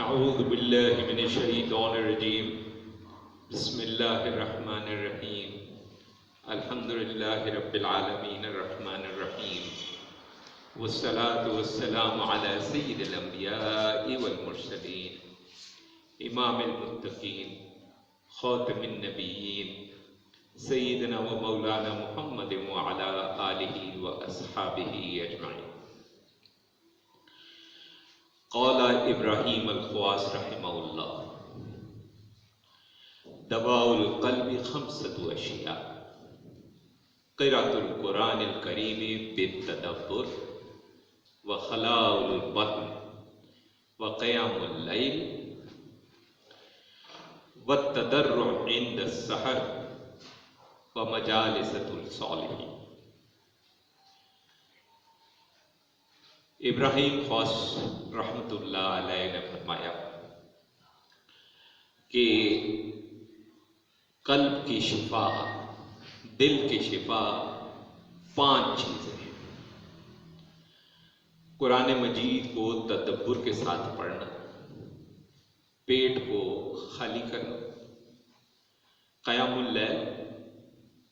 اعوذ باللہ من الشیطان الرجیم بسم اللہ الرحمن الرحیم الحمد للہ رب العالمین الرحمن الرحیم والصلاة والسلام علی سید الانبیاء والمرسلین امام المتقین خاتم النبیین سیدنا و مولانا محمد وعلی آلہ واصحابہ اجمعین۔ قال ابراہیم الخواص رحمہ اللہ دواء القلب خمسۃ اشیاء قراءۃ القرآن الکریم بالتدبر وخلاء البطن وقیام اللیل والتضرع عند السحر ومجالسۃ الصالحین۔ ابراہیم خواص رحمۃ اللہ علیہ نے فرمایا کہ قلب کی شفا، دل کی شفا 5 چیزیں ہیں۔ قرآن مجید کو تدبر کے ساتھ پڑھنا، پیٹ کو خالی کرنا، قیام اللیل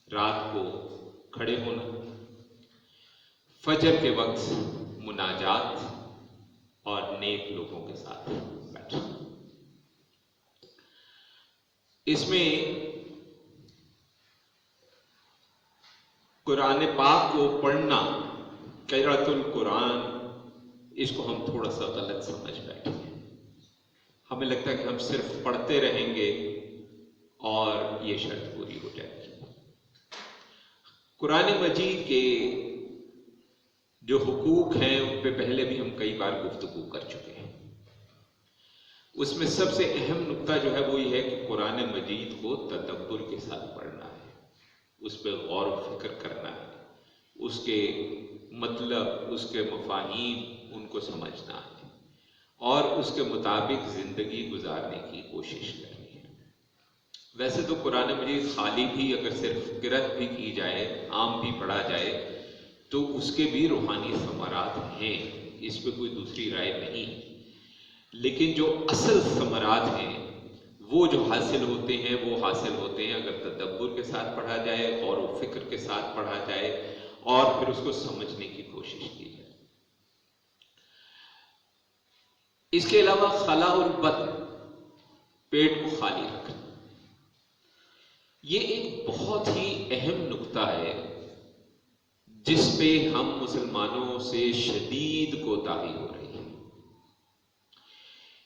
رات کو کھڑے ہونا، فجر کے وقت مناجات اور نیک لوگوں کے ساتھ بیٹھنا۔ اس میں قرآن پاک کو پڑھنا، قراءۃ القرآن، اس کو ہم تھوڑا سا غلط سمجھ بیٹھے ہیں۔ ہمیں لگتا ہے کہ ہم صرف پڑھتے رہیں گے اور یہ شرط پوری ہو جائے گی۔ قرآن مجید کے جو حقوق ہیں ان پہ پہلے بھی ہم کئی بار گفتگو کر چکے ہیں۔ اس میں سب سے اہم نقطہ جو ہے وہ یہ ہے کہ قرآن مجید کو تدبر کے ساتھ پڑھنا ہے، اس پہ غور و فکر کرنا ہے، اس کے مطلب، اس کے مفاہیم ان کو سمجھنا ہے اور اس کے مطابق زندگی گزارنے کی کوشش کرنی ہے۔ ویسے تو قرآن مجید خالی بھی اگر صرف قرأت بھی کی جائے، عام بھی پڑھا جائے، تو اس کے بھی روحانی ثمرات ہیں، اس پہ کوئی دوسری رائے نہیں۔ لیکن جو اصل ثمرات ہیں وہ جو حاصل ہوتے ہیں وہ حاصل ہوتے ہیں اگر تدبر کے ساتھ پڑھا جائے، غور و فکر کے ساتھ پڑھا جائے اور پھر اس کو سمجھنے کی کوشش کی جائے۔ اس کے علاوہ خلاء البطن، پیٹ کو خالی رکھنا، یہ ایک بہت ہی اہم نقطہ ہے جس پہ ہم مسلمانوں سے شدید کوتاہی ہو رہی ہے۔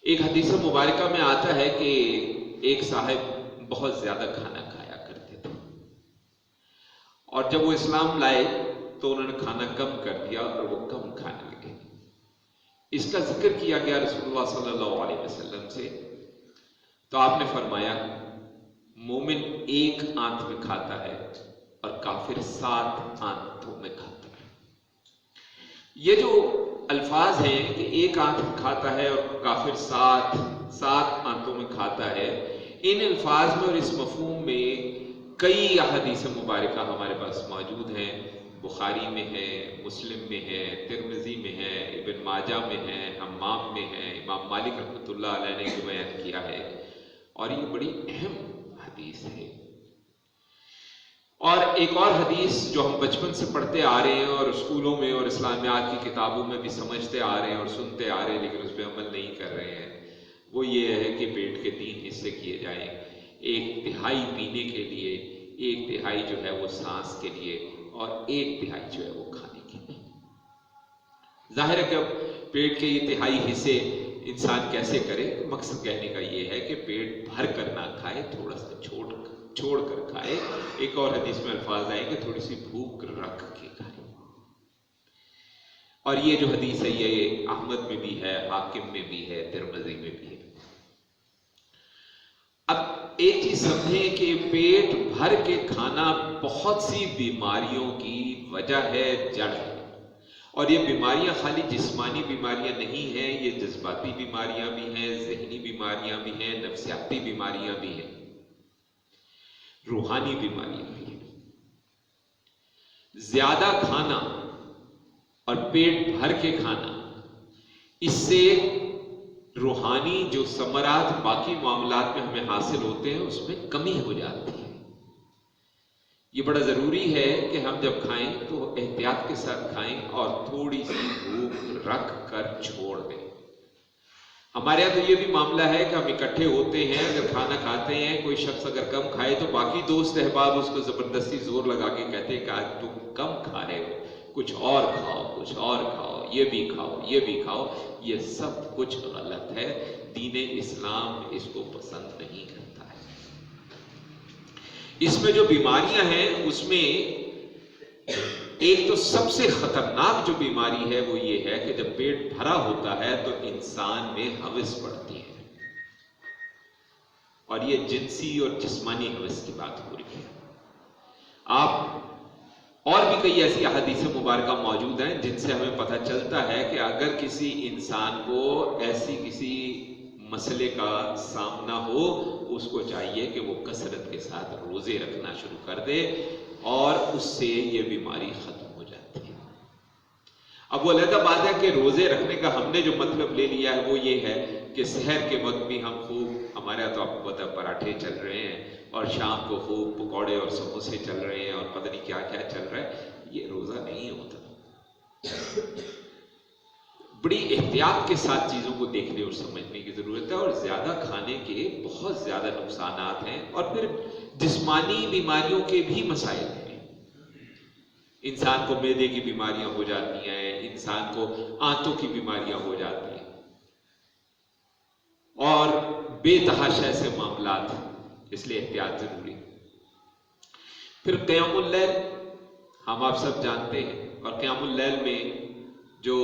ایک حدیث مبارکہ میں آتا ہے کہ ایک صاحب بہت زیادہ کھانا کھایا کرتے تھے، اور جب وہ اسلام لائے تو انہوں نے کھانا کم کر دیا اور وہ کم کھانے لگے۔ اس کا ذکر کیا گیا رسول اللہ صلی اللہ علیہ وسلم سے، تو آپ نے فرمایا مومن 1 آنت میں کھاتا ہے اور کافر 7 آنتوں میں کھاتا ہے۔ یہ جو الفاظ ہیں کہ 1 آنت میں کھاتا ہے اور کافر 7 آنتوں میں کھاتا ہے، ان الفاظ میں اور اس مفہوم میں کئی احادیث مبارکہ ہمارے پاس موجود ہیں۔ بخاری میں ہے، مسلم میں ہے، ترمذی میں ہے، ابن ماجہ میں ہے، حمام میں ہے، امام مالک رحمۃ اللہ علیہ نے جو بیان کیا ہے، اور یہ بڑی اہم حدیث ہے۔ اور ایک اور حدیث جو ہم بچپن سے پڑھتے آ رہے ہیں اور اسکولوں میں اور اسلامیات کی کتابوں میں بھی سمجھتے آ رہے ہیں اور سنتے آ رہے ہیں لیکن اس پہ عمل نہیں کر رہے ہیں، وہ یہ ہے کہ پیٹ کے 3 حصے کیے جائیں، 1/3 پینے کے لیے، 1/3 جو ہے وہ سانس کے لیے، اور 1/3 جو ہے وہ کھانے کے لیے۔ ظاہر ہے کہ اب پیٹ کے یہ 3 حصے انسان کیسے کرے؟ مقصد کہنے کا یہ ہے کہ پیٹ بھر کر نہ کھائے، تھوڑا سا چھوڑ کر کھائے۔ ایک اور حدیث میں الفاظ آئیں کہ تھوڑی سی بھوک رکھ کے کھائے۔ اور یہ جو حدیث ہے یہ احمد میں بھی ہے، حاکم میں بھی ہے، ترمذی میں بھی ہے۔ اب ایک چیز سمجھیں کہ پیٹ بھر کے کھانا بہت سی بیماریوں کی وجہ ہے، جڑ ہے، اور یہ بیماریاں خالی جسمانی بیماریاں نہیں ہیں، یہ جذباتی بیماریاں بھی ہیں، ذہنی بیماریاں بھی ہیں، نفسیاتی بیماریاں بھی ہیں، روحانی بیماریاں بھی ہیں۔ زیادہ کھانا اور پیٹ بھر کے کھانا، اس سے روحانی جو ثمرات باقی معاملات میں ہمیں حاصل ہوتے ہیں اس میں کمی ہو جاتی ہے۔ یہ بڑا ضروری ہے کہ ہم جب کھائیں تو احتیاط کے ساتھ کھائیں اور تھوڑی سی بھوک رکھ کر چھوڑ دیں۔ ہمارے یہاں تو یہ بھی معاملہ ہے کہ ہم اکٹھے ہوتے ہیں، اگر کھانا کھاتے ہیں کوئی شخص اگر کم کھائے تو باقی دوست احباب اس کو زبردستی زور لگا کے کہتے ہیں کہ آج تم کم کھا رہے ہو، کچھ اور کھاؤ، کچھ اور کھاؤ، یہ بھی کھاؤ، یہ بھی کھاؤ۔ یہ سب کچھ غلط ہے، دین اسلام اس کو پسند نہیں کرتا ہے۔ اس میں جو بیماریاں ہیں اس میں ایک تو سب سے خطرناک جو بیماری ہے وہ یہ ہے کہ جب پیٹ بھرا ہوتا ہے تو انسان میں ہوس بڑھتی ہے، اور یہ جنسی اور جسمانی ہوس کی بات ہو رہی ہے۔ آپ اور بھی کئی ایسی احادیث مبارکہ موجود ہیں جن سے ہمیں پتہ چلتا ہے کہ اگر کسی انسان کو ایسی کسی مسئلے کا سامنا ہو، اس کو چاہیے کہ وہ کثرت کے ساتھ روزے رکھنا شروع کر دے اور اس سے یہ بیماری ختم ہو جاتی ہے۔ اب وہ علیحدہ بات ہے کہ روزے رکھنے کا ہم نے جو مطلب لے لیا ہے وہ یہ ہے کہ سحر کے وقت بھی ہم خوب، ہمارے یہاں تو آپ کو پتہ پراٹھے چل رہے ہیں، اور شام کو خوب پکوڑے اور سموسے چل رہے ہیں اور پتہ نہیں کیا کیا چل رہا ہے۔ یہ روزہ نہیں ہوتا۔ بڑی احتیاط کے ساتھ چیزوں کو دیکھنے اور سمجھنے کی ضرورت ہے، اور زیادہ کھانے کے بہت زیادہ نقصانات ہیں، اور پھر جسمانی بیماریوں کے بھی مسائل ہیں۔ انسان کو معدے کی بیماریاں ہو جاتی ہیں، انسان کو آنتوں کی بیماریاں ہو جاتی ہیں، اور بے تحاشا ایسے معاملات ہیں، اس لیے احتیاط ضروری۔ پھر قیام اللیل ہم آپ سب جانتے ہیں، اور قیام اللیل میں جو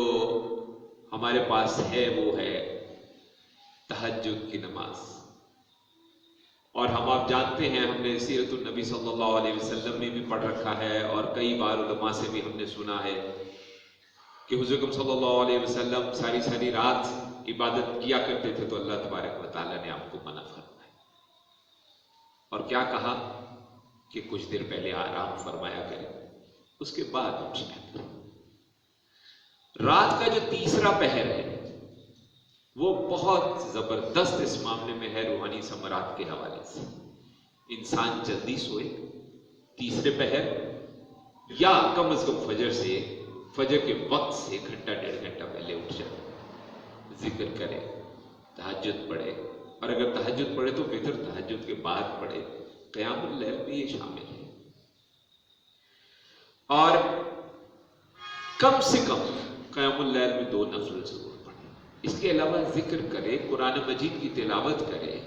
ہمارے پاس ہے وہ ہے تہجد کی نماز، اور ہم آپ جانتے ہیں، ہم نے سیرت النبی صلی اللہ علیہ وسلم میں بھی پڑھ رکھا ہے، اور کئی بار علماء سے بھی ہم نے سنا ہے کہ حضور اکرم صلی اللہ علیہ وسلم ساری ساری رات عبادت کیا کرتے تھے، تو اللہ تبارک و تعالیٰ نے آپ کو منع فرمایا، اور کیا کہا کہ کچھ دیر پہلے آرام فرمایا کریں، اس کے بعد اٹھنا کریں۔ رات کا جو تیسرا پہر ہے وہ بہت زبردست اس معاملے میں ہے روحانی ثمرات کے حوالے سے۔ انسان جلدی سوئے تیسرے پہر، یا کم از کم فجر کے وقت سے گھنٹہ ڈیڑھ گھنٹہ پہلے اٹھ جائے، ذکر کرے، تہجد پڑھے، اور اگر تہجد پڑھے تو وتر تہجد کے بعد پڑھے۔ قیام اللیل میں یہ شامل ہے، اور کم سے کم قیام اللیل میں 2 نفل ضرور پڑھیں۔ اس کے علاوہ ذکر کرے، قرآن مجید کی تلاوت کرے۔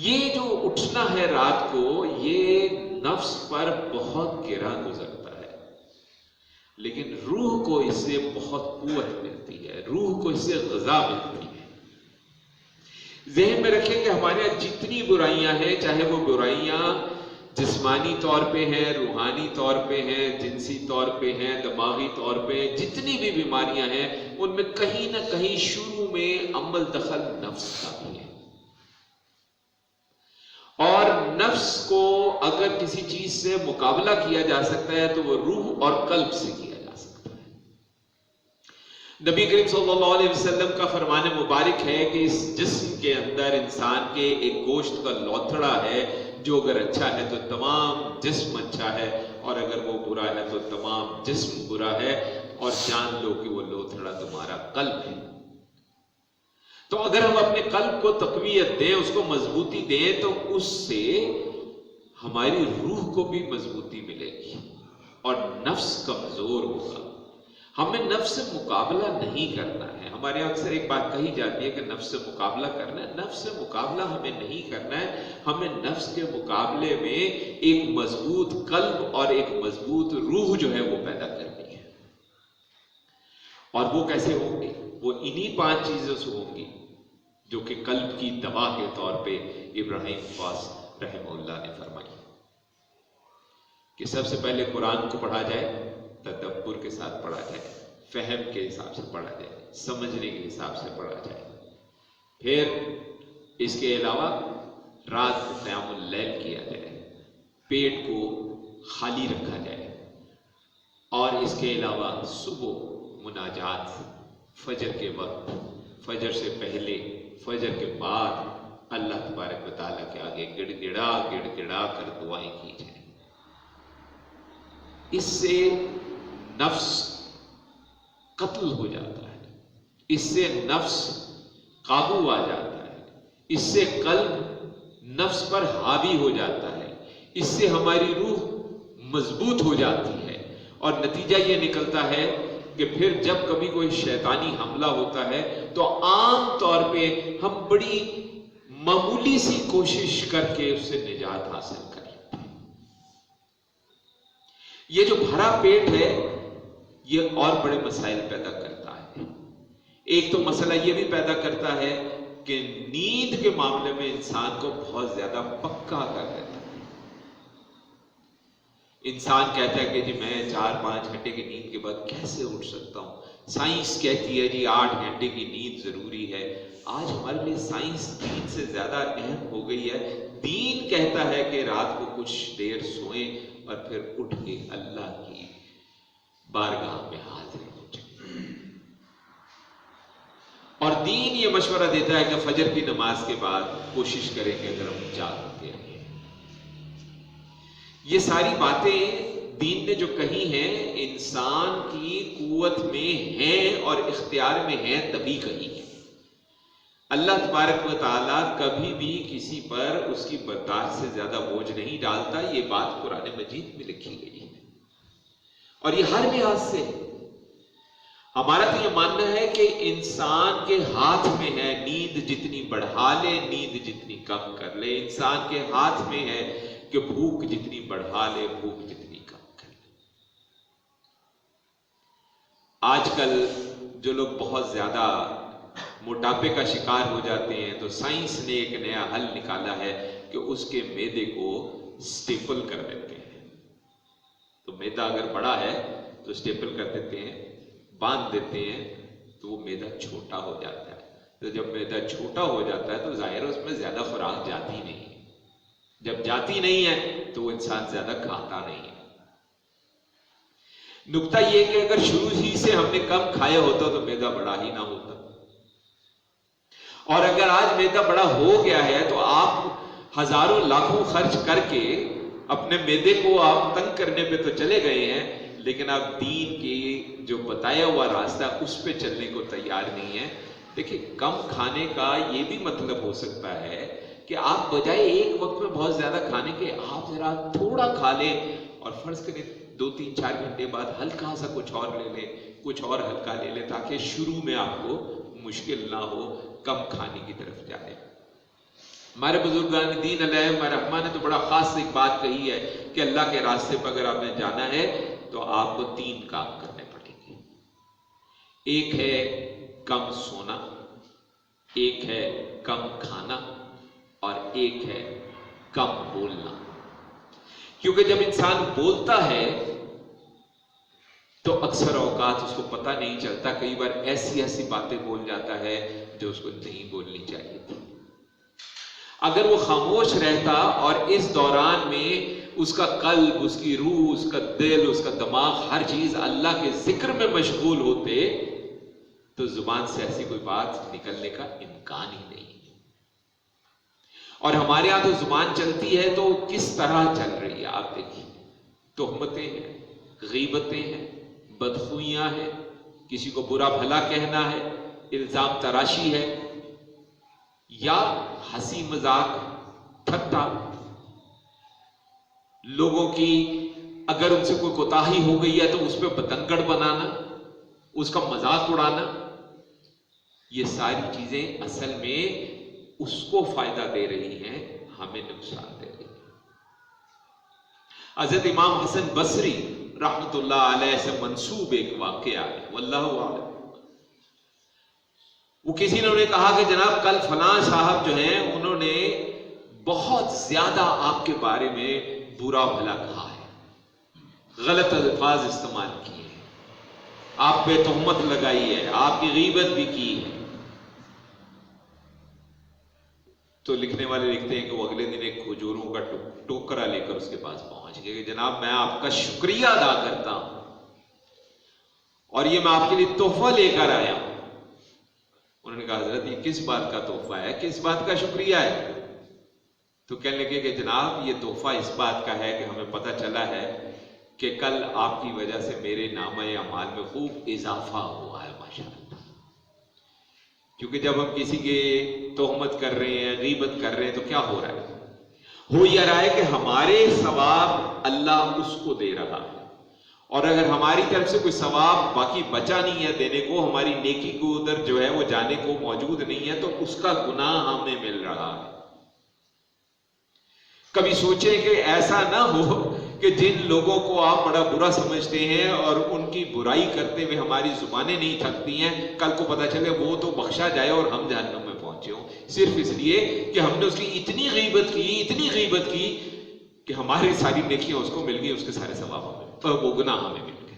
یہ جو اٹھنا ہے رات کو، یہ نفس پر بہت گرا گزرتا ہے، لیکن روح کو اس سے بہت قوت ملتی ہے، روح کو اس سے غذا ملتی ہے۔ ذہن میں رکھیں کہ ہمارے یہاں جتنی برائیاں ہیں، چاہے وہ برائیاں جسمانی طور پہ ہیں، روحانی طور پہ ہیں، جنسی طور پہ ہیں، دماغی طور پہ ہیں، جتنی بھی بیماریاں ہیں، ان میں کہیں نہ کہیں شروع میں عمل دخل نفس کا بھی ہے، اور نفس کو اگر کسی چیز سے مقابلہ کیا جا سکتا ہے تو وہ روح اور قلب سے کیا جا سکتا ہے۔ نبی کریم صلی اللہ علیہ وسلم کا فرمان مبارک ہے کہ اس جسم کے اندر انسان کے ایک گوشت کا لوتھڑا ہے، جو اگر اچھا ہے تو تمام جسم اچھا ہے، اور اگر وہ برا ہے تو تمام جسم برا ہے، اور جان لو کہ وہ لوتھڑا تمہارا قلب ہے۔ تو اگر ہم اپنے قلب کو تقویت دیں، اس کو مضبوطی دیں، تو اس سے ہماری روح کو بھی مضبوطی ملے گی، اور نفس کمزور ہوگا۔ ہمیں نفس سے مقابلہ نہیں کرنا ہے۔ ہمارے یہاں اکثر ایک بات کہی جاتی ہے کہ نفس سے مقابلہ کرنا ہے۔ نفس سے مقابلہ ہمیں نہیں کرنا ہے، ہمیں نفس کے مقابلے میں ایک مضبوط قلب اور ایک مضبوط روح جو ہے وہ پیدا کرنی ہے۔ اور وہ کیسے ہوں گے؟ وہ انہی 5 چیزوں سے ہوں گی جو کہ قلب کی دوا کے طور پہ ابراہیم خواص رحمہ اللہ نے فرمائی، کہ سب سے پہلے قرآن کو پڑھا جائے، تدبر کے ساتھ پڑھا جائے، فہم کے حساب سے پڑھا جائے، سمجھنے کے حساب سے پڑھا جائے۔ پھر اس کے علاوہ رات کو قیام اللیل کیا جائے، پیٹ کو خالی رکھا جائے، اور اس کے علاوہ صبح مناجات، فجر کے وقت فجر سے پہلے فجر کے بعد اللہ تبارک و تعالیٰ کے آگے گڑ گڑا کر دعائیں کی جائیں. اس سے نفس قتل ہو جاتا ہے، اس سے نفس قابو آ جاتا ہے، اس سے قلب نفس پر حاوی ہو جاتا ہے، اس سے ہماری روح مضبوط ہو جاتی ہے. اور نتیجہ یہ نکلتا ہے کہ پھر جب کبھی کوئی شیطانی حملہ ہوتا ہے تو عام طور پہ ہم بڑی معمولی سی کوشش کر کے اس سے نجات حاصل کر لیتے ہیں. یہ جو بھرا پیٹ ہے یہ اور بڑے مسائل پیدا کرتا ہے. ایک تو مسئلہ یہ بھی پیدا کرتا ہے کہ نیند کے معاملے میں انسان کو بہت زیادہ پکا کر دیتا ہے. انسان کہتا ہے کہ جی میں 4-5 گھنٹے کی نیند کے بعد کیسے اٹھ سکتا ہوں. سائنس کہتی ہے جی 8 گھنٹے کی نیند ضروری ہے. آج ہمارے لیے سائنس دین سے زیادہ اہم ہو گئی ہے. دین کہتا ہے کہ رات کو کچھ دیر سوئیں اور پھر اٹھ کے اللہ کی بارگاہ میں حاضر ہو جائیں. اور دین یہ مشورہ دیتا ہے کہ فجر کی نماز کے بعد کوشش کریں کہ اگر ہم جاگتے رہیں. یہ ساری باتیں دین نے جو کہی ہیں انسان کی قوت میں ہیں اور اختیار میں ہیں تبھی کہی ہیں. اللہ تبارک و تعالیٰ کبھی بھی کسی پر اس کی برداشت سے زیادہ بوجھ نہیں ڈالتا. یہ بات قرآن مجید میں لکھی گئی ہے اور یہ ہر لحاظ سے. ہمارا تو یہ ماننا ہے کہ انسان کے ہاتھ میں ہے نیند جتنی بڑھا لے نیند جتنی کم کر لے. انسان کے ہاتھ میں ہے کہ بھوک جتنی بڑھا لے بھوک جتنی کم کر لے. آج کل جو لوگ بہت زیادہ موٹاپے کا شکار ہو جاتے ہیں تو سائنس نے ایک نیا حل نکالا ہے کہ اس کے معدے کو سٹیپل کر دیتے ہیں. تو معدہ اگر بڑا ہے تو سٹیپل کر دیتے ہیں، باندھ دیتے ہیں تو وہ معدہ چھوٹا ہو جاتا ہے. تو جب معدہ چھوٹا ہو جاتا ہے تو ظاہر ہے اس میں زیادہ خوراک جاتی نہیں ہے. جب جاتی نہیں ہے تو وہ انسان زیادہ کھاتا نہیں ہے. نکتہ یہ کہ اگر شروع ہی سے ہم نے کم کھایا ہوتا تو معدہ بڑا ہی نہ ہوتا. اور اگر آج معدہ بڑا ہو گیا ہے تو آپ ہزاروں لاکھوں خرچ کر کے اپنے معدے کو آپ تنگ کرنے پہ تو چلے گئے ہیں لیکن آپ دین کے جو بتایا ہوا راستہ اس پہ چلنے کو تیار نہیں ہیں. دیکھیں کم کھانے کا یہ بھی مطلب ہو سکتا ہے کہ آپ بجائے ایک وقت میں بہت زیادہ کھانے کے آپ ذرا تھوڑا کھا لیں اور فرض کریں 2-3-4 گھنٹے بعد ہلکا سا کچھ اور لے لیں، کچھ اور ہلکا لے لیں تاکہ شروع میں آپ کو مشکل نہ ہو کم کھانے کی طرف جائے. ہمارے بزرگان دین علیہ الرحمہ نے تو بڑا خاص ایک بات کہی ہے کہ اللہ کے راستے پر اگر آپ نے جانا ہے تو آپ کو 3 کام کرنے پڑیں گے. ایک ہے کم سونا، ایک ہے کم کھانا اور ایک ہے کم بولنا. کیونکہ جب انسان بولتا ہے تو اکثر اوقات اس کو پتہ نہیں چلتا، کئی بار ایسی باتیں بول جاتا ہے جو اس کو نہیں بولنی چاہیے تھی. اگر وہ خاموش رہتا اور اس دوران میں اس کا قلب، اس کی روح، اس کا دل، اس کا دماغ ہر چیز اللہ کے ذکر میں مشغول ہوتے تو زبان سے ایسی کوئی بات نکلنے کا امکان ہی نہیں. اور ہمارے یہاں تو زبان چلتی ہے تو کس طرح چل رہی ہے آپ دیکھیے. تہمتیں ہیں، غیبتیں ہیں، بدخوئیاں ہیں، کسی کو برا بھلا کہنا ہے، الزام تراشی ہے یا ہنسی مذاق ٹھٹا. لوگوں کی اگر ان سے کوئی کوتاہی ہو گئی ہے تو اس پہ بتنگڑ بنانا، اس کا مذاق اڑانا. یہ ساری چیزیں اصل میں اس کو فائدہ دے رہی ہیں، ہمیں نقصان دے رہی ہیں. حضرت امام حسن بصری رحمت اللہ علیہ سے منسوب ایک واقعہ ہے، واللہ اعلم. وہ کسی نے انہیں کہا کہ جناب کل فلاں صاحب جو ہیں انہوں نے بہت زیادہ آپ کے بارے میں برا بھلا کہا ہے، غلط الفاظ استعمال کیے ہیں، آپ پہ تہمت لگائی ہے، آپ کی غیبت بھی کی ہے. تو لکھنے والے لکھتے ہیں کہ وہ اگلے دن ایک کھجوروں کا ٹوکرا لے کر اس کے پاس پہنچ گئے کہ جناب میں آپ کا شکریہ ادا کرتا ہوں اور یہ میں آپ کے لیے تحفہ لے کر آیا ہوں. انہوں انہوں نے کہا حضرت یہ کس بات کا تحفہ ہے, کس بات کا شکریہ ہے؟ تو کہنے لگے کہ جناب یہ تحفہ اس بات کا ہے کہ ہمیں پتہ چلا ہے کہ کل آپ کی وجہ سے میرے نامہ اعمال میں خوب اضافہ ہوا ہے ماشاءاللہ. کیونکہ جب ہم کسی کے تہمت کر رہے ہیں, غیبت کر رہے ہیں, تو کیا ہو رہا ہے؟ ہو یہ رہا ہے کہ ہمارے ثواب اللہ اس کو دے رہا ہے, اور اگر ہماری طرف سے کوئی ثواب باقی بچا نہیں ہے دینے کو, ہماری نیکی کو ادھر جو ہے وہ جانے کو موجود نہیں ہے, تو اس کا گناہ ہمیں مل رہا ہے. کبھی سوچیں کہ ایسا نہ ہو کہ جن لوگوں کو آپ بڑا برا سمجھتے ہیں اور ان کی برائی کرتے ہوئے ہماری زبانیں نہیں تھکتی ہیں, کل کو پتہ چلے وہ تو بخشا جائے اور ہم جہنم میں پہنچے ہوں, صرف اس لیے کہ ہم نے اس کی اتنی غیبت کی کہ ہماری ساری نیکیاں اس کو مل گئی, اس کے سارے ثواب ہمیں, تو وہ گناہ ہمیں مل گئے.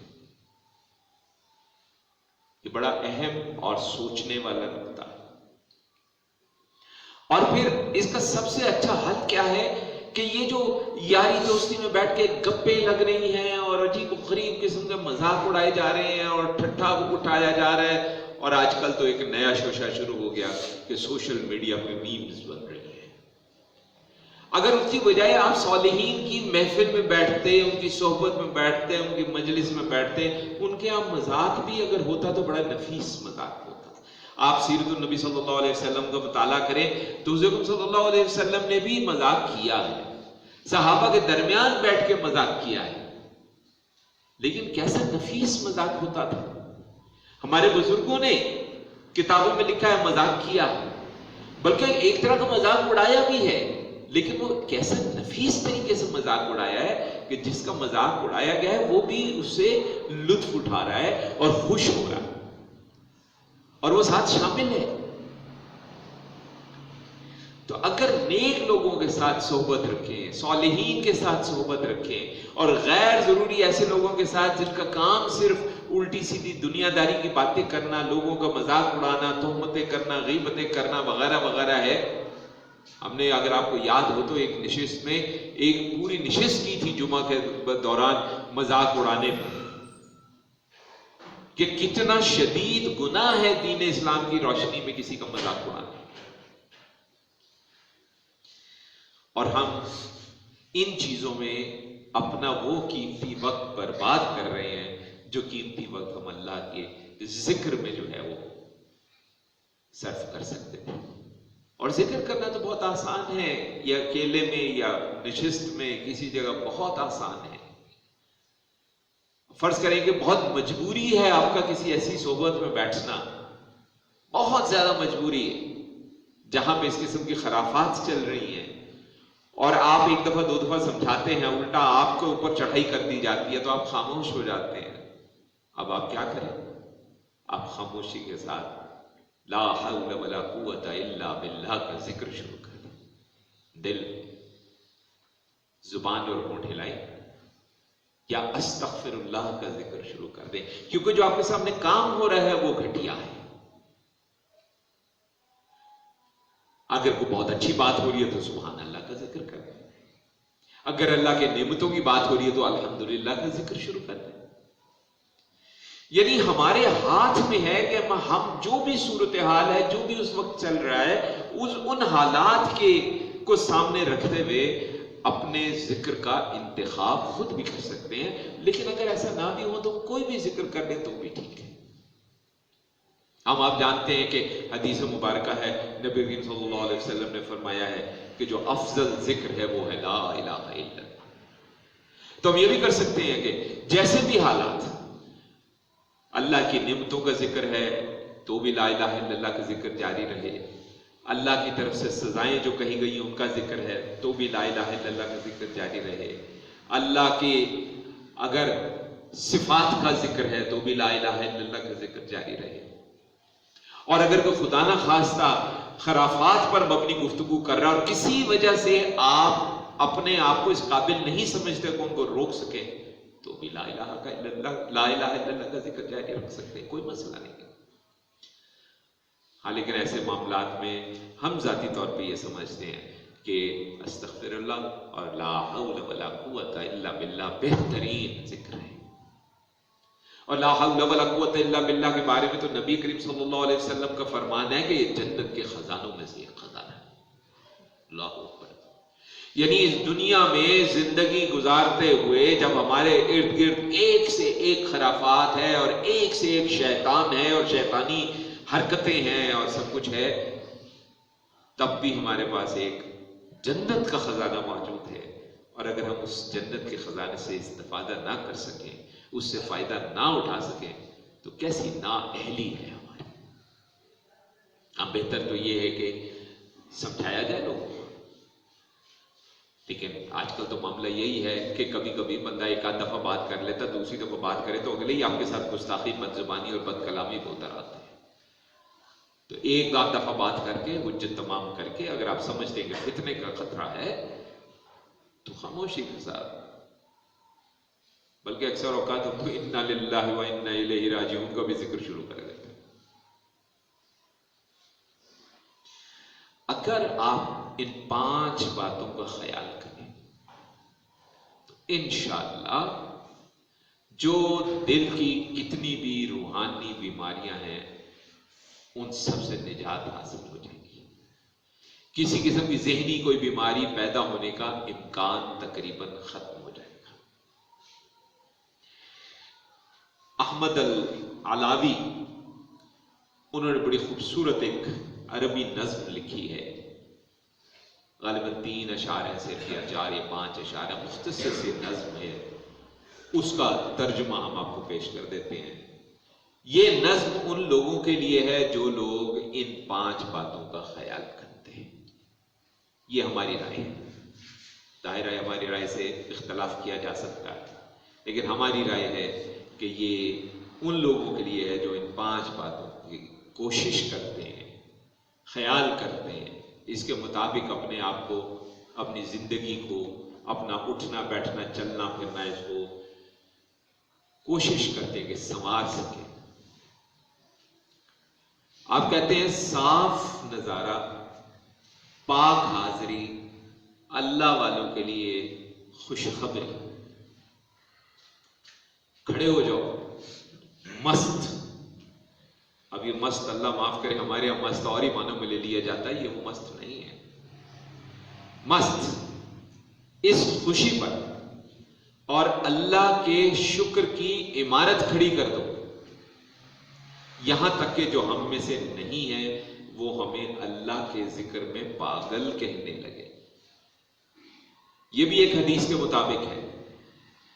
یہ بڑا اہم اور سوچنے والا نقطہ ہے. اور پھر اس کا سب سے اچھا حل کیا ہے کہ یہ جو یاری دوستی میں بیٹھ کے گپیں لگ رہی ہیں اور عجیب و غریب قسم کے مذاق اڑائے جا رہے ہیں اور ٹھٹھا اٹھایا جا رہا ہے, اور آج کل تو ایک نیا شوشہ شروع ہو گیا کہ سوشل میڈیا پہ میمز بن رہی ہیں. اگر اس کی بجائے آپ صالحین کی محفل میں بیٹھتے, ان کی صحبت میں بیٹھتے, ان کی مجلس میں بیٹھتے, ان کے آپ مذاق بھی اگر ہوتا تو بڑا نفیس مذاق ہوتا. آپ سیرت النبی صلی اللہ علیہ وسلم کا مطالعہ کریں تو حضور صلی اللہ علیہ وسلم نے بھی مذاق کیا ہے, صحابہ کے درمیان بیٹھ کے مذاق کیا ہے, لیکن کیسا نفیس مذاق ہوتا تھا. ہمارے بزرگوں نے کتابوں میں لکھا ہے مذاق کیا, بلکہ ایک طرح کا مذاق اڑایا بھی ہے, لیکن وہ کیسا نفیس طریقے سے مذاق اڑایا ہے کہ جس کا مذاق اڑایا گیا ہے وہ بھی اس سے لطف اٹھا رہا ہے اور خوش ہو رہا ہے, اور وہ ساتھ شامل ہے. تو اگر نیک لوگوں کے ساتھ صحبت رکھیں, صالحین کے ساتھ صحبت رکھیں, اور غیر ضروری ایسے لوگوں کے ساتھ جن کا کام صرف الٹی سیدھی دنیا داری کی باتیں کرنا, لوگوں کا مذاق اڑانا, تہمتیں کرنا, غیبتیں کرنا وغیرہ وغیرہ ہے. ہم نے, اگر آپ کو یاد ہو تو, ایک نشست میں ایک پوری نشست کی تھی جمعہ کے دوران مذاق اڑانے پر, کہ کتنا شدید گناہ ہے دین اسلام کی روشنی میں کسی کا مذاق اڑانا. اور ہم ان چیزوں میں اپنا وہ قیمتی وقت برباد کر رہے ہیں جو قیمتی وقت ہم اللہ کے ذکر میں جو ہے وہ صرف کر سکتے ہیں. اور ذکر کرنا تو بہت آسان ہے, یا اکیلے میں یا نشست میں کسی جگہ بہت آسان ہے. فرض کریں کہ بہت مجبوری ہے آپ کا کسی ایسی صحبت میں بیٹھنا, بہت زیادہ مجبوری ہے جہاں پہ اس قسم کی خرافات چل رہی ہیں, اور آپ ایک دفعہ دو دفعہ سمجھاتے ہیں, الٹا آپ کے اوپر چڑھائی کر دی جاتی ہے تو آپ خاموش ہو جاتے ہیں. اب آپ کیا کریں؟ آپ خاموشی کے ساتھ لا حول ولا قوت الا باللہ کا ذکر شروع کر دیں. دل, زبان اور ہونٹ ہلائیں, یا استغفر اللہ کا ذکر شروع کر دیں, کیونکہ جو آپ کے سامنے کام ہو رہا ہے وہ گھٹیا ہے. اگر کوئی بہت اچھی بات ہو رہی ہے تو سبحان اللہ کا ذکر کر دیں, اگر اللہ کے نعمتوں کی بات ہو رہی ہے تو الحمدللہ کا ذکر شروع کر دیں. یعنی ہمارے ہاتھ میں ہے کہ ہم جو بھی صورتحال ہے, جو بھی اس وقت چل رہا ہے, ان حالات کو سامنے رکھتے ہوئے اپنے ذکر کا انتخاب خود بھی کر سکتے ہیں. لیکن اگر ایسا نہ بھی ہو تو کوئی بھی ذکر کر لیں تو بھی ٹھیک ہے. آپ جانتے ہیں کہ حدیث مبارکہ ہے, نبی کریم صلی اللہ علیہ وسلم نے فرمایا ہے کہ جو افضل ذکر ہے وہ ہے لا الہ الا اللہ. تو ہم یہ بھی کر سکتے ہیں کہ جیسے بھی حالات, اللہ کی نعمتوں کا ذکر ہے تو بھی لا الہ الا اللہ کا ذکر جاری رہے, اللہ کی طرف سے سزائیں جو کہی گئی ان کا ذکر ہے تو بھی لا الہ الا اللہ کا ذکر جاری رہے, اللہ کی اگر صفات کا ذکر ہے تو بھی لا الہ الا اللہ کا ذکر جاری رہے. اور اگر کوئی خدا نہ خواستہ خرافات پر مبنی گفتگو کر رہا اور کسی وجہ سے آپ اپنے آپ کو اس قابل نہیں سمجھتے کہ ان کو روک سکے تو بھی لا الہ الا اللہ کا ذکر جاری رکھ سکتے, کوئی مسئلہ نہیں. ہاں لیکن ایسے معاملات میں ہم ذاتی طور پہ یہ سمجھتے ہیں کہ استغفر اللہ اور لا حول ولا قوت الا باللہ بہترین ذکر ہے. اور لا حول ولا قوت الا باللہ کے بارے میں تو نبی کریم صلی اللہ علیہ وسلم کا فرمان ہے کہ یہ جنت کے خزانوں میں سے ایک خزانہ ہے. اللہ اکبر. یعنی اس دنیا میں زندگی گزارتے ہوئے جب ہمارے ارد گرد ایک سے ایک خرافات ہے اور ایک سے ایک شیطان ہے اور شیطانی حرکتیں ہیں اور سب کچھ ہے، تب بھی ہمارے پاس ایک جنت کا خزانہ موجود ہے. اور اگر ہم اس جنت کے خزانے سے استفادہ نہ کر سکیں، اس سے فائدہ نہ اٹھا سکیں، تو کیسی نااہلی ہے ہماری. اب بہتر تو یہ ہے کہ سمجھایا جائے لوگوں کو. لیکن آج کل تو معاملہ یہی ہے کہ کبھی کبھی بندہ ایک آدھ دفعہ بات کر لیتا، دوسری دفعہ بات کرے تو اگلے ہی آپ کے ساتھ گستاخی، بد زبانی اور بد کلامی کو اتر آتے ہیں. تو ایک آدھ دفعہ بات کر کے حجت تمام کر کے اگر آپ سمجھتے ہیں کہ فتنے کا خطرہ ہے تو خاموشی کے ساتھ، بلکہ اکثر اوقات ہم تو انا للہ و انا الیہ راجعون کا بھی ذکر شروع کر دیتے ہیں. اگر آپ ان 5 باتوں کا خیال کریں تو انشاءاللہ جو دل کی کتنی بھی روحانی بیماریاں ہیں ان سب سے نجات حاصل ہو جائے گی. کسی قسم کی ذہنی کوئی بیماری پیدا ہونے کا امکان تقریباً ختم ہو جائے گا. احمد العلاوی انہوں نے بڑی خوبصورت ایک عربی نظم لکھی ہے، غالباً 3 اشعار سے یا 4 یا 5 اشعار، مختصر سی نظم ہے. اس کا ترجمہ ہم آپ کو پیش کر دیتے ہیں. یہ نظم ان لوگوں کے لیے ہے جو لوگ ان 5 باتوں کا خیال کرتے ہیں. یہ ہماری رائے ہے. ظاہر ہے ہماری رائے سے اختلاف کیا جا سکتا ہے، لیکن ہماری رائے ہے کہ یہ ان لوگوں کے لیے ہے جو ان 5 باتوں کی کوشش کرتے ہیں، خیال کرتے ہیں، اس کے مطابق اپنے آپ کو، اپنی زندگی کو، اپنا اٹھنا بیٹھنا چلنا پھرنا، اس کو کوشش کرتے ہیں کہ سنوار سکیں. آپ کہتے ہیں صاف نظارہ، پاک حاضری، اللہ والوں کے لیے خوشخبری. کھڑے ہو جاؤ مست. اب یہ مست اللہ معاف کرے ہمارے یہاں مست اور ہی معنوں میں لے لیا جاتا ہے، یہ وہ مست نہیں ہے. مست اس خوشی پر اور اللہ کے شکر کی عمارت کھڑی کر دو، یہاں تک کہ جو ہم میں سے نہیں ہے وہ ہمیں اللہ کے ذکر میں پاگل کہنے لگے. یہ بھی ایک حدیث کے مطابق ہے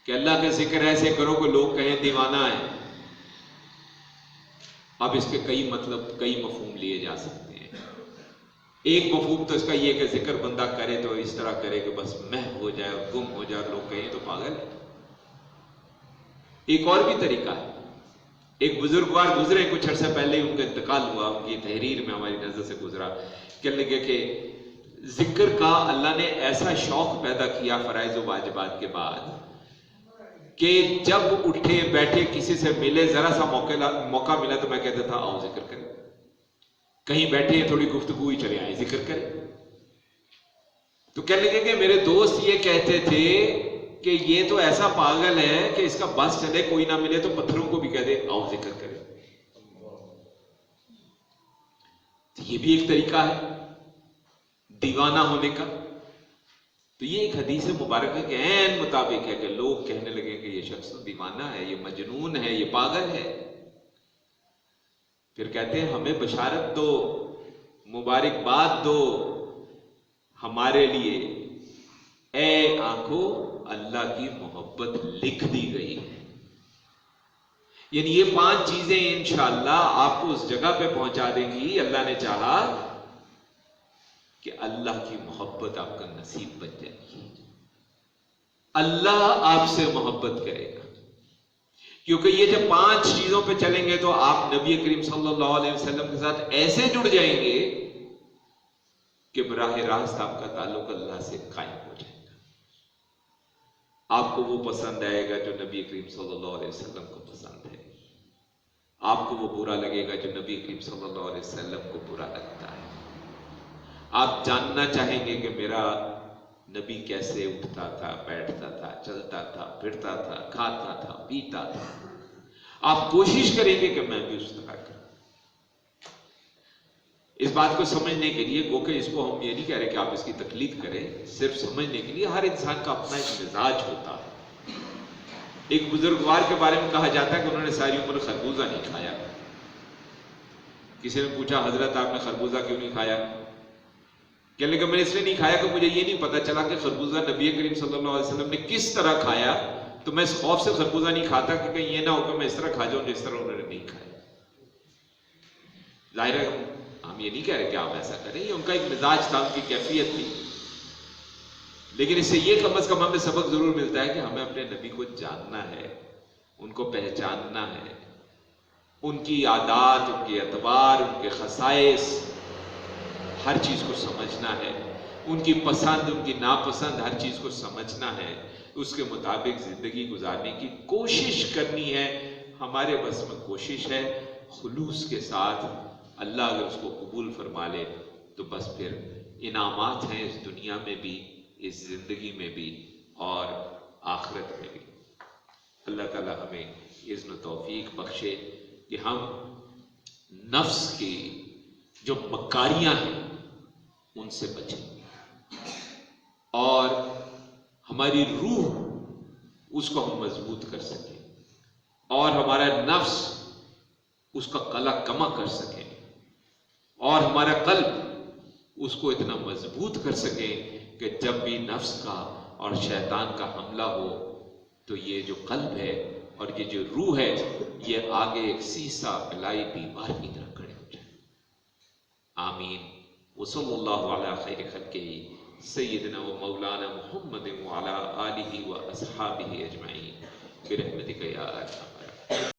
کہ اللہ کے ذکر ایسے کرو کہ لوگ کہیں دیوانہ ہے. اب اس کے کئی مطلب، کئی مفہوم لیے جا سکتے ہیں. ایک مفہوم تو اس کا یہ کہ ذکر بندہ کرے تو اس طرح کرے کہ بس محو ہو جائے اور گم ہو جائے اور لوگ کہیں تو پاگل ہے. ایک اور بھی طریقہ ہے. ایک بزرگوار گزرے کچھ عرصہ پہلے ہی ان کا انتقال ہوا، ان کی تحریر میں ہماری نظر سے گزرا. کہنے لگے کہ ذکر کا اللہ نے ایسا شوق پیدا کیا فرائض و واجبات کے بعد کہ جب اٹھے بیٹھے کسی سے ملے، ذرا سا موقع ملا تو میں کہتا تھا آؤ ذکر کریں. کہیں بیٹھے ہیں تھوڑی گفتگو ہی چلے آئے ذکر کریں. تو کہنے لگے کہ میرے دوست یہ کہتے تھے کہ یہ تو ایسا پاگل ہے کہ اس کا بس چلے کوئی نہ ملے تو پتھروں کو بھی کہہ دے آؤ ذکر کریں. یہ بھی ایک طریقہ ہے دیوانہ ہونے کا. تو یہ ایک حدیث مبارکہ کے عین مطابق ہے کہ لوگ کہنے لگے کہ یہ شخص دیوانہ ہے، یہ مجنون ہے، یہ پاگل ہے. پھر کہتے ہیں ہمیں بشارت دو، مبارکباد دو ہمارے لیے، اے آنکھوں اللہ کی محبت لکھ دی گئی ہے. یعنی یہ 5 چیزیں انشاءاللہ آپ کو اس جگہ پہ پہنچا دیں گی، اللہ نے چاہا کہ اللہ کی محبت آپ کا نصیب بن جائے گی. اللہ آپ سے محبت کرے گا، کیونکہ یہ جب 5 چیزوں پہ چلیں گے تو آپ نبی کریم صلی اللہ علیہ وسلم کے ساتھ ایسے جڑ جائیں گے کہ براہ راست آپ کا تعلق اللہ سے قائم ہو جائے گا. آپ کو وہ پسند آئے گا جو نبی کریم صلی اللہ علیہ وسلم کو پسند ہے. آپ کو وہ برا لگے گا جو نبی کریم صلی اللہ علیہ وسلم کو برا لگتا ہے. آپ جاننا چاہیں گے کہ میرا نبی کیسے اٹھتا تھا، بیٹھتا تھا، چلتا تھا، پھرتا تھا، کھاتا تھا، پیتا تھا. آپ کوشش کریں گے کہ میں بھی اس طرح کروں. اس بات کو سمجھنے کے لیے گو کہ اس کو ہم یہ نہیں کہہ رہے کہ آپ اس کی تقلید کریں، صرف سمجھنے کے لیے ہر انسان کا اپنا ایک مزاج ہوتا ہے. ایک بزرگوار کے بارے میں کہا جاتا ہے کہ انہوں نے ساری عمر خربوزہ نہیں کھایا. کسی نے پوچھا حضرت آپ نے خربوزہ کیوں نہیں کھایا؟ کہنے لگا میں اس لیے نہیں کھایا کہ مجھے یہ نہیں پتا چلا کہ خربوزہ نبی کریم صلی اللہ علیہ وسلم نے کس طرح کھایا، تو میں اس خوف سے خربوزہ نہیں کھاتا کہ کہیں یہ نہ ہو کہ میں اس طرح کھا جاؤں جس طرح انہوں نے نہیں کھایا. ظاہر ہے ہم یہ نہیں کہہ رہے کہ آپ ایسا کریں، یہ ان کا ایک مزاج تھا، ان کی کیفیت تھی. لیکن اس سے یہ کم از کم ہمیں سبق ضرور ملتا ہے کہ ہمیں اپنے نبی کو جاننا ہے، ان کو پہچاننا ہے، ان کی عادات، ان کے اعتبار، ان کے خصائص، ہر چیز کو سمجھنا ہے، ان کی پسند، ان کی ناپسند، ہر چیز کو سمجھنا ہے، اس کے مطابق زندگی گزارنے کی کوشش کرنی ہے. ہمارے بس میں کوشش ہے، خلوص کے ساتھ. اللہ اگر اس کو قبول فرما لے تو بس پھر انعامات ہیں اس دنیا میں بھی، اس زندگی میں بھی اور آخرت میں بھی. اللہ تعالی ہمیں اذن و توفیق بخشے کہ ہم نفس کی جو مکاریاں ہیں ان سے بچیں اور ہماری روح اس کو ہم مضبوط کر سکیں اور ہمارا نفس اس کا قلع کما کر سکیں اور ہمارا قلب اس کو اتنا مضبوط کر سکیں کہ جب بھی نفس کا اور شیطان کا حملہ ہو تو یہ جو قلب ہے اور یہ جو روح ہے یہ آگے ایک سیسا پلائی دیوار کی طرح کھڑے ہو جائے. آمین. وصلی اللہ علی خیر خلقہ سیدنا و مولانا محمد وعلی آلہ و اصحابہ اجمعین برحمتک یا ارحم الراحمین.